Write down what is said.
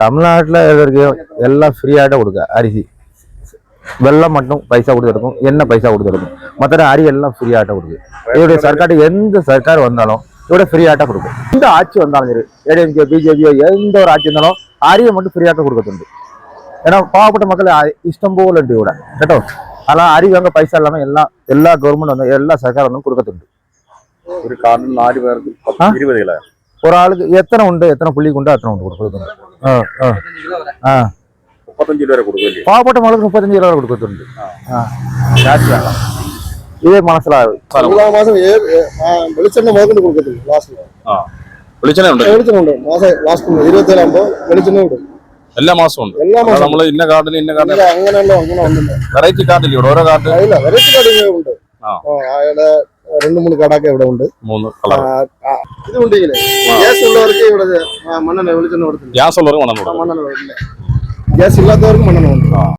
தமிழ்நாட்டில் இதற்கு எல்லாம் ஃப்ரீயாட்ட கொடுக்க அரிசி வெள்ளம் மட்டும் பைசா கொடுத்துருக்கும் என்ன பைசா கொடுத்துருக்கும் மற்ற அரி எல்லாம் ஃப்ரீயாட்ட கொடுக்கு இதோடைய சர்க்கார் எந்த சர்க்கார் வந்தாலும் இதோட ஃப்ரீயாட்ட கொடுக்கும் எந்த ஆட்சி வந்தாலும் சரி ஏடிஎம்கே பிஜேபியோ எந்த ஒரு ஆட்சி இருந்தாலும் அரியை மட்டும் ஃப்ரீயாட்ட கொடுக்கறது ஏன்னா பாவப்பட்ட மக்கள் இஷ்டம் போல இருக்கு கூட கேட்டோ அதெல்லாம் அரி வாங்க பைசா இல்லாமல் எல்லா கவர்மெண்ட் வந்து எல்லா சர்க்கார் வந்து கொடுக்கறது ஒரு கார்டு 4 பேருக்கு 20 கிலோ ஒரு ஆளுக்கு எத்தனை உண்டு எத்தனை புள்ளி உண்டு அத்தனை உண்டு கொடுக்கணும் 35 ரூபாய் கொடுக்கல பாவப்பட்ட மக்களுக்கு 35 ரூபாய் கொடுக்கறது ஜாஸ்தி வேண்டாம் இதே மனசுல எல்லா மாசம் வெளிச்செண்ணெய் முதற்கொண்டு கொடுக்குறது லாஸ்ட்ல വെളിച്ചെണ്ണ ഉണ്ട് വെളിച്ചെണ്ണ ഉണ്ട് മാസം ലാസ്റ്റ് 27 ആകുമ്പോൾ വെളിച്ചെണ്ണ വിടും എല്ലാ മാസവും ഉണ്ട് എല്ലാ മാസം നമ്മൾ ഇന്ന കാർഡിന് അങ്ങനെയല്ലോ അങ്ങനെ ഒന്നുമില്ല വെറൈറ്റി കാർഡില്ല ഇവിടെ ഓരോ കാർഡ് ഇല്ല വെറൈറ്റി കാർഡ് ഉണ്ട് അയാളുടെ 2-3 കടയൊക്കെ ഇവിടെ ഉണ്ട് 3 കളർ ഇതുണ്ട് ഇങ്ങനെ ഗ്യാസ് ഉള്ളവർക്ക് ഇവിടെ മണ്ണെണ്ണ വെളിച്ചെണ്ണ കൊടുത്തില്ല ഗ്യാസ് ഉള്ളവർക്ക് മണ്ണെണ്ണ ഗ്യാസ് ഇല്ലാത്തവർക്ക് മണ്ണെണ്ണ ഉണ്ട്